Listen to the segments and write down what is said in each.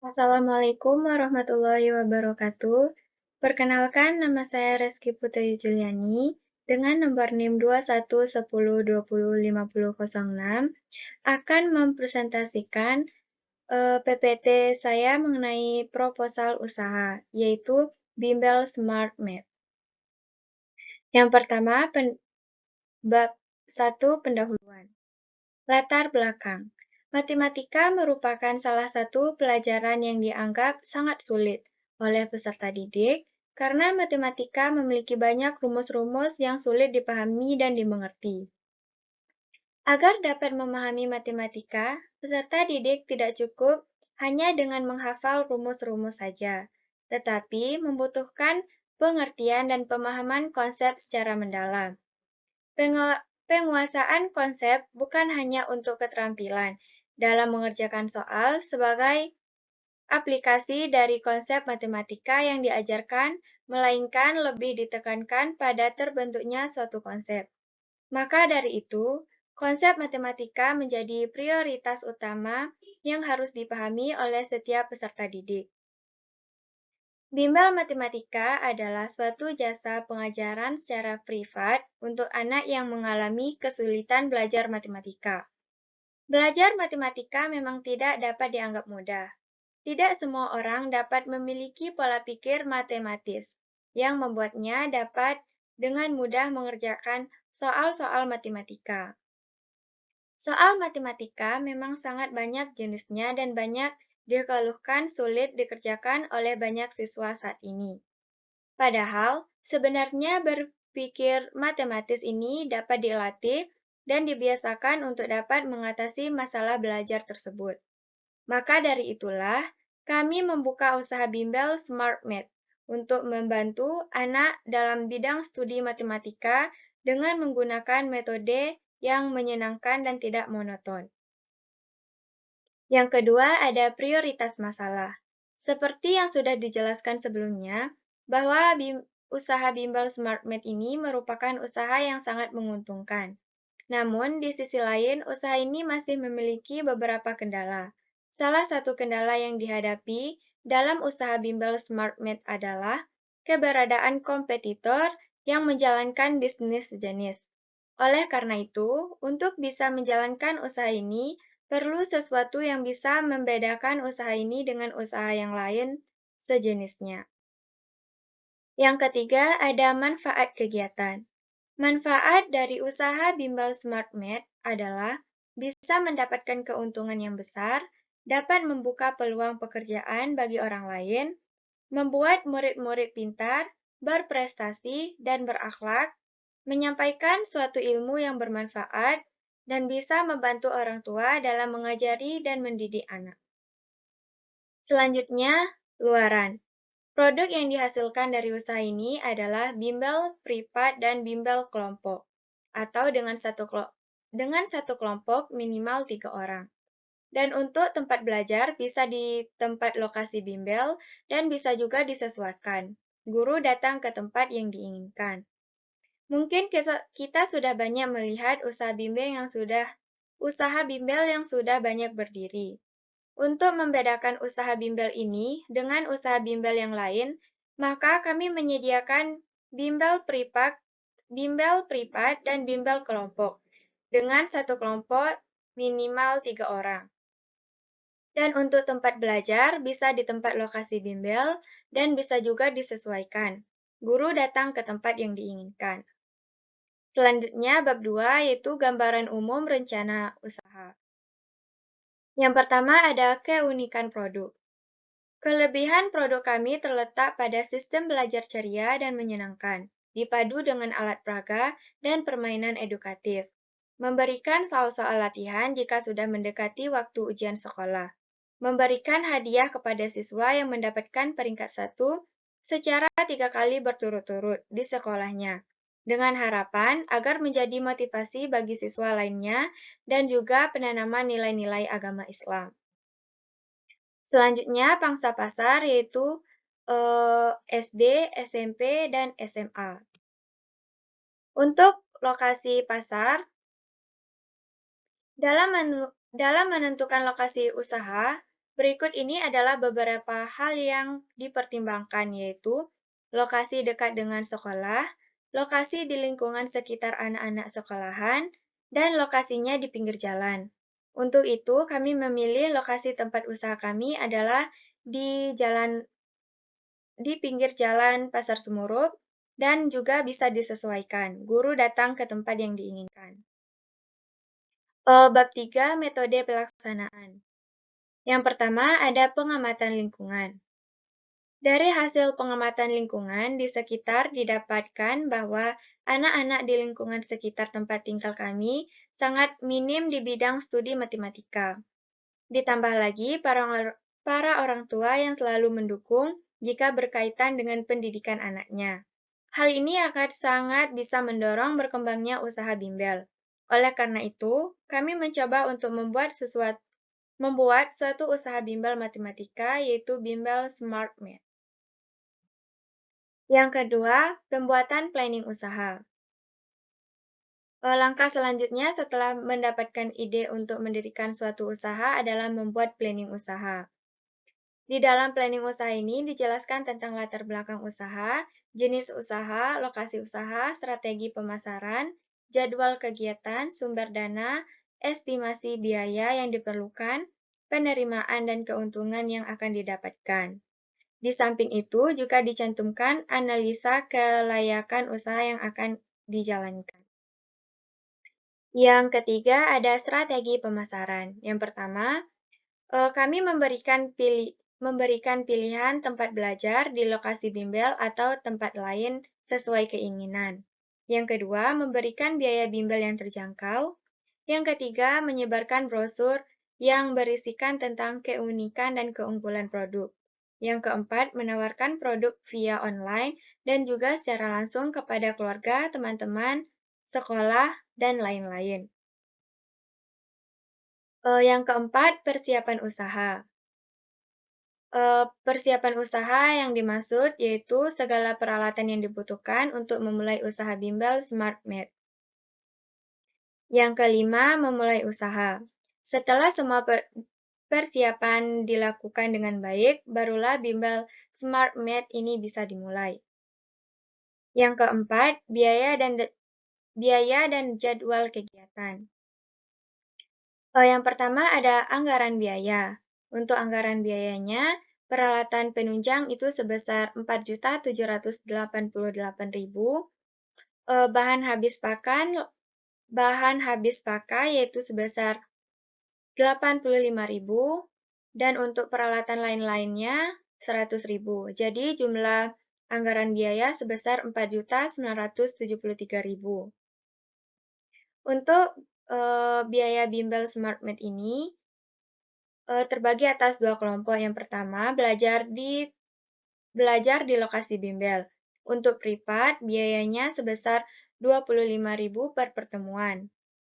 Assalamualaikum warahmatullahi wabarakatuh. Perkenalkan, nama saya Reski Putri Juliani dengan nomor NIM 2110205006 akan mempresentasikan PPT saya mengenai proposal usaha, yaitu Bimbel Smart Map. Yang pertama, bab 1 pendahuluan. Latar belakang. Matematika merupakan salah satu pelajaran yang dianggap sangat sulit oleh peserta didik karena matematika memiliki banyak rumus-rumus yang sulit dipahami dan dimengerti. Agar dapat memahami matematika, peserta didik tidak cukup hanya dengan menghafal rumus-rumus saja, tetapi membutuhkan pengertian dan pemahaman konsep secara mendalam. Penguasaan konsep bukan hanya untuk keterampilan dalam mengerjakan soal sebagai aplikasi dari konsep matematika yang diajarkan, melainkan lebih ditekankan pada terbentuknya suatu konsep. Maka dari itu, konsep matematika menjadi prioritas utama yang harus dipahami oleh setiap peserta didik. Bimbel Matematika adalah suatu jasa pengajaran secara privat untuk anak yang mengalami kesulitan belajar matematika. Belajar matematika memang tidak dapat dianggap mudah. Tidak semua orang dapat memiliki pola pikir matematis yang membuatnya dapat dengan mudah mengerjakan soal-soal matematika. Soal matematika memang sangat banyak jenisnya dan banyak dikeluhkan sulit dikerjakan oleh banyak siswa saat ini. Padahal, sebenarnya berpikir matematis ini dapat dilatih dan dibiasakan untuk dapat mengatasi masalah belajar tersebut. Maka dari itulah, kami membuka usaha bimbel Smart Math untuk membantu anak dalam bidang studi matematika dengan menggunakan metode yang menyenangkan dan tidak monoton. Yang kedua, ada prioritas masalah. Seperti yang sudah dijelaskan sebelumnya, bahwa usaha bimbel Smart Math ini merupakan usaha yang sangat menguntungkan. Namun, di sisi lain, usaha ini masih memiliki beberapa kendala. Salah satu kendala yang dihadapi dalam usaha bimbel Smart Math adalah keberadaan kompetitor yang menjalankan bisnis sejenis. Oleh karena itu, untuk bisa menjalankan usaha ini, perlu sesuatu yang bisa membedakan usaha ini dengan usaha yang lain sejenisnya. Yang ketiga, ada manfaat kegiatan. Manfaat dari usaha bimbel Smart Math adalah bisa mendapatkan keuntungan yang besar, dapat membuka peluang pekerjaan bagi orang lain, membuat murid-murid pintar, berprestasi, dan berakhlak, menyampaikan suatu ilmu yang bermanfaat, dan bisa membantu orang tua dalam mengajari dan mendidik anak. Selanjutnya, luaran. Produk yang dihasilkan dari usaha ini adalah bimbel privat dan bimbel kelompok, atau dengan satu kelompok minimal 3 orang. Dan untuk tempat belajar bisa di tempat lokasi bimbel dan bisa juga disesuaikan. Guru datang ke tempat yang diinginkan. Mungkin kita sudah banyak melihat usaha bimbel yang sudah banyak berdiri. Untuk membedakan usaha bimbel ini dengan usaha bimbel yang lain, maka kami menyediakan bimbel privat dan bimbel kelompok, dengan satu kelompok minimal 3 orang. Dan untuk tempat belajar bisa di tempat lokasi bimbel dan bisa juga disesuaikan. Guru datang ke tempat yang diinginkan. Selanjutnya, bab 2 yaitu gambaran umum rencana usaha. Yang pertama ada keunikan produk. Kelebihan produk kami terletak pada sistem belajar ceria dan menyenangkan, dipadu dengan alat peraga dan permainan edukatif. Memberikan soal-soal latihan jika sudah mendekati waktu ujian sekolah. Memberikan hadiah kepada siswa yang mendapatkan peringkat 1 secara 3 kali berturut-turut di sekolahnya, dengan harapan agar menjadi motivasi bagi siswa lainnya dan juga penanaman nilai-nilai agama Islam. Selanjutnya, pangsa pasar yaitu SD, SMP, dan SMA. Untuk lokasi pasar, dalam menentukan lokasi usaha, Berikut ini adalah beberapa hal yang dipertimbangkan, yaitu lokasi dekat dengan sekolah, lokasi di lingkungan sekitar anak-anak sekolahan, dan lokasinya di pinggir jalan. Untuk itu, kami memilih lokasi tempat usaha kami adalah di pinggir jalan Pasar Semurup, dan juga bisa disesuaikan. Guru datang ke tempat yang diinginkan. Bab 3, metode pelaksanaan. Yang pertama ada pengamatan lingkungan. Dari hasil pengamatan lingkungan di sekitar didapatkan bahwa anak-anak di lingkungan sekitar tempat tinggal kami sangat minim di bidang studi matematika. Ditambah lagi para orang tua yang selalu mendukung jika berkaitan dengan pendidikan anaknya. Hal ini akan sangat bisa mendorong berkembangnya usaha bimbel. Oleh karena itu, kami mencoba untuk membuat suatu usaha bimbel matematika, yaitu bimbel Smart Math. Yang kedua, pembuatan planning usaha. Langkah selanjutnya setelah mendapatkan ide untuk mendirikan suatu usaha adalah membuat planning usaha. Di dalam planning usaha ini dijelaskan tentang latar belakang usaha, jenis usaha, lokasi usaha, strategi pemasaran, jadwal kegiatan, sumber dana, estimasi biaya yang diperlukan, penerimaan dan keuntungan yang akan didapatkan. Di samping itu juga dicantumkan analisa kelayakan usaha yang akan dijalankan. Yang ketiga ada strategi pemasaran. Yang pertama, kami memberikan pilihan tempat belajar di lokasi bimbel atau tempat lain sesuai keinginan. Yang kedua, memberikan biaya bimbel yang terjangkau. Yang ketiga, menyebarkan brosur yang berisikan tentang keunikan dan keunggulan produk. Yang keempat, menawarkan produk via online dan juga secara langsung kepada keluarga, teman-teman, sekolah, dan lain-lain. Yang keempat, persiapan usaha. Persiapan usaha yang dimaksud yaitu segala peralatan yang dibutuhkan untuk memulai usaha bimbel Smart Math. Yang kelima, memulai usaha. Setelah semua persiapan dilakukan dengan baik, barulah bimbel Smart Math ini bisa dimulai. Yang keempat, biaya dan jadwal kegiatan. Yang pertama ada anggaran biaya. Untuk anggaran biayanya, peralatan penunjang itu sebesar 4.788.000. Bahan habis pakai yaitu sebesar 85.000 dan untuk peralatan lain-lainnya 100.000. Jadi jumlah anggaran biaya sebesar 4.973.000. Untuk biaya bimbel Smart Math ini terbagi atas dua kelompok. Yang pertama, belajar di lokasi bimbel. Untuk privat, biayanya sebesar 25.000 per pertemuan.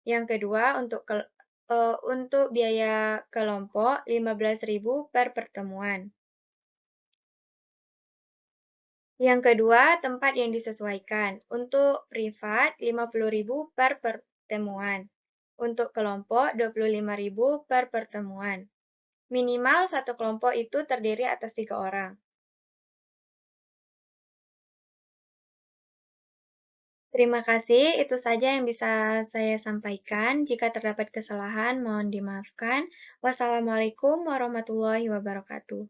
Yang kedua, untuk biaya kelompok 15.000 per pertemuan. Yang kedua, tempat yang disesuaikan. Untuk privat, 50.000 per pertemuan. Untuk kelompok, 25.000 per pertemuan. Minimal satu kelompok itu terdiri atas 3 orang. Terima kasih, itu saja yang bisa saya sampaikan. Jika terdapat kesalahan, mohon dimaafkan. Wassalamualaikum warahmatullahi wabarakatuh.